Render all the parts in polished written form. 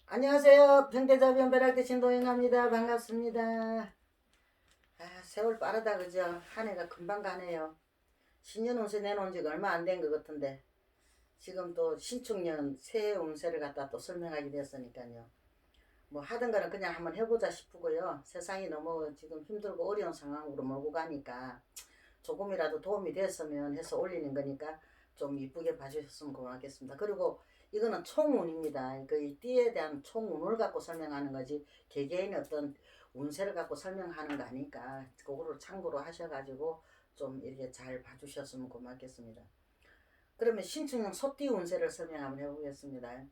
안녕하세요. 평대자 변별할 신동영합니다. 반갑습니다. 세월 빠르다 그죠? 한 해가 금방 가네요. 신년 운세 내놓은 지가 얼마 안 된 것 같은데 지금 또 신축년 새해 운세를 갖다 또 설명하게 됐으니까요. 뭐 하던 거는 그냥 한번 해보자 싶고요. 세상이 너무 지금 힘들고 어려운 상황으로 몰고 가니까 조금이라도 도움이 됐으면 해서 올리는 거니까 좀 이쁘게 봐주셨으면 고맙겠습니다. 그리고 이거는 총운입니다. 그 띠에 대한 총운을 갖고 설명하는 거지 개개인의 어떤 운세를 갖고 설명하는 거 아니까 그거를 참고로 하셔가지고 좀 이렇게 잘 봐주셨으면 고맙겠습니다. 그러면 신축년 소띠 운세를 설명 한번 해보겠습니다.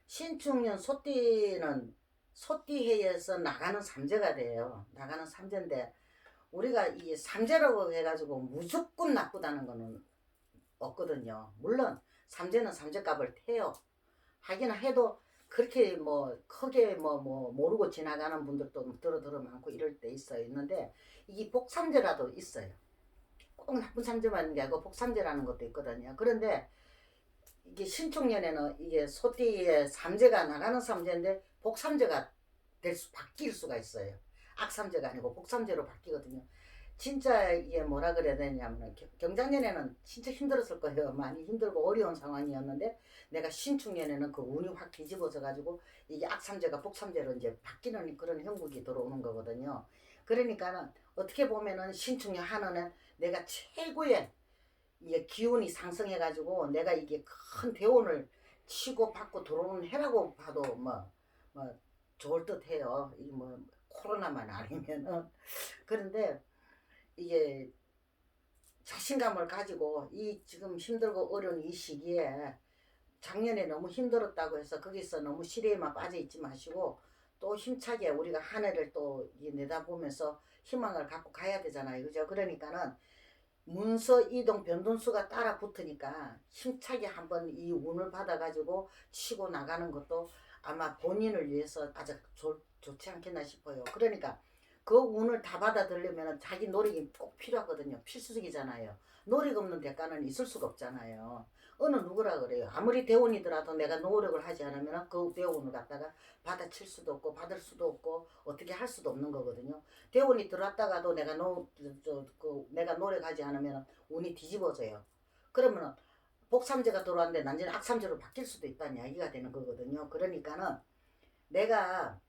신축년 소띠는 소띠해에서 나가는 삼재가 돼요. 나가는 삼재인데 우리가 이 삼재라고 해가지고 무조건 나쁘다는 거는 없거든요. 물론 삼재는 삼재값을 태요. 하기는 해도 그렇게 뭐 크게 뭐 모르고 지나가는 분들도 들어 많고 이럴 때 있는데 이게 복삼재라도 있어요. 꼭 나쁜 삼재만 있는 게 아니고 복삼재라는 것도 있거든요. 그런데 이게 신축년에는 이게 소띠의 삼재가 나가는 삼재인데 복삼재가 바뀔 수가 있어요. 악삼재가 아니고 복삼재로 바뀌거든요. 진짜 이게 뭐라 그래야 되냐면 경작년에는 진짜 힘들었을 거예요. 많이 힘들고 어려운 상황이었는데 내가 신축년에는 그 운이 확 뒤집어져 가지고 이게 악삼재가 복삼재로 이제 바뀌는 그런 형국이 들어오는 거거든요. 그러니까는 어떻게 보면은 신축년 한해는 내가 최고의 이게 기운이 상승해 가지고 내가 이게 큰 대운을 치고 받고 들어오는 해라고 봐도 뭐 좋을 듯해요. 이 뭐 코로나만 아니면은 그런데 이게 자신감을 가지고 이 지금 힘들고 어려운 이 시기에 작년에 너무 힘들었다고 해서 거기서 너무 시리에만 빠져 있지 마시고 또 힘차게 우리가 한 해를 또 내다보면서 희망을 갖고 가야 되잖아요. 그죠? 그러니까는 문서 이동 변동수가 따라 붙으니까 힘차게 한번 이 운을 받아가지고 치고 나가는 것도 아마 본인을 위해서 아주 좋지 않겠나 싶어요. 그러니까 그 운을 다 받아들려면 자기 노력이 꼭 필요하거든요. 필수적이잖아요. 노력 없는 대가는 있을 수가 없잖아요. 어느 누구라 그래요. 아무리 대운이더라도 내가 노력을 하지 않으면 그 대운을 갖다가 받아칠 수도 없고 받을 수도 없고 어떻게 할 수도 없는 거거든요. 대운이 들어왔다가도 내가 노력하지 않으면 운이 뒤집어져요. 그러면 복삼재가 들어왔는데 난전히 악삼재로 바뀔 수도 있다는 이야기가 되는 거거든요. 그러니까는 내가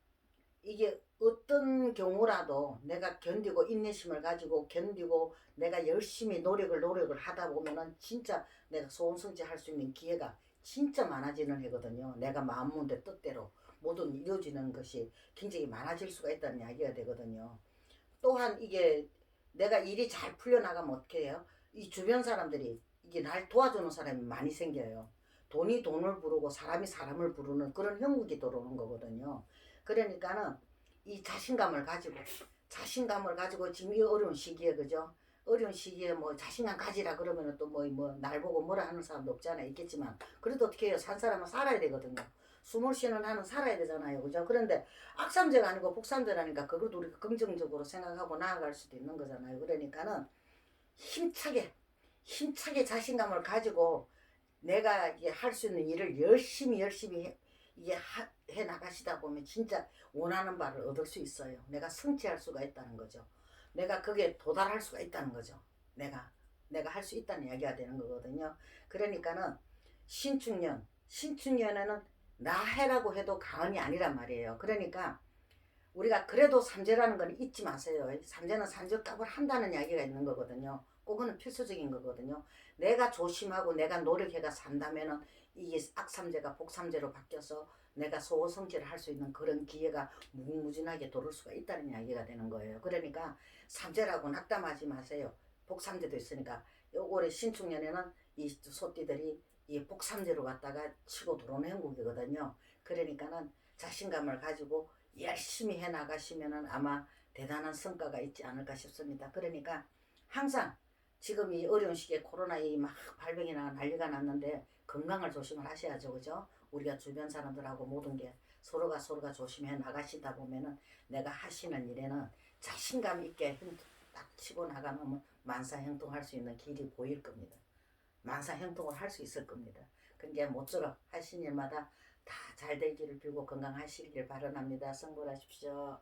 이게 어떤 경우라도 내가 견디고 인내심을 가지고 견디고 내가 열심히 노력을 하다 보면은 진짜 내가 소원 성취할 수 있는 기회가 진짜 많아지는 해거든요. 내가 마음먹은 뜻대로 모든 이루어지는 것이 굉장히 많아질 수가 있다는 이야기가 되거든요. 또한 이게 내가 일이 잘 풀려나가면 어떻게 해요? 이 주변 사람들이 이게 날 도와주는 사람이 많이 생겨요. 돈이 돈을 부르고 사람이 사람을 부르는 그런 형국이 들어오는 거거든요. 그러니까는 이 자신감을 가지고 지금 이 어려운 시기에 그죠? 어려운 시기에 뭐 자신감 가지라 그러면은 또 날 보고 뭐라 하는 사람도 없잖아요. 있겠지만 그래도 어떻게 해요? 산 사람은 살아야 되거든요. 숨을 쉬는 한은 살아야 되잖아요. 그죠? 그런데 악삼재가 아니고 복삼재라니까 그것도 우리가 긍정적으로 생각하고 나아갈 수도 있는 거잖아요. 그러니까는 힘차게 자신감을 가지고 내가 이게 할 수 있는 일을 열심히 해 나가시다 보면 진짜 원하는 바를 얻을 수 있어요. 내가 성취할 수가 있다는 거죠. 내가 그게 도달할 수가 있다는 거죠. 내가 할 수 있다는 이야기가 되는 거거든요. 그러니까는 신축년에는 나 해라고 해도 가언이 아니란 말이에요. 그러니까 우리가 그래도 삼재라는 건 잊지 마세요. 삼재는 산적값을 한다는 이야기가 있는 거거든요. 그거는 필수적인 거거든요. 내가 조심하고 내가 노력해가 산다면은 이게 악삼재가 복삼재로 바뀌어서 내가 소호성취를 할 수 있는 그런 기회가 무궁무진하게 돌을 수가 있다는 이야기가 되는 거예요. 그러니까 삼재라고 낙담하지 마세요. 복삼재도 있으니까 올해 신축년에는 이 소띠들이 이 복삼재로 갔다가 치고 들어오는 행국이거든요. 그러니까는 자신감을 가지고 열심히 해 나가시면은 아마 대단한 성과가 있지 않을까 싶습니다. 그러니까 항상 지금 이 어려운 시기에 코로나 막 발병이나 난리가 났는데 건강을 조심을 하셔야죠. 그죠? 우리가 주변 사람들하고 모든 게 서로가 조심해 나가시다 보면은 내가 하시는 일에는 자신감 있게 딱 치고 나가면 만사형통할 수 있는 길이 보일 겁니다. 만사형통을 할 수 있을 겁니다. 그러니까 모쪼록 하신 일마다 다 잘 되기를 빌고 건강하시길 바랍니다. 성불하십시오.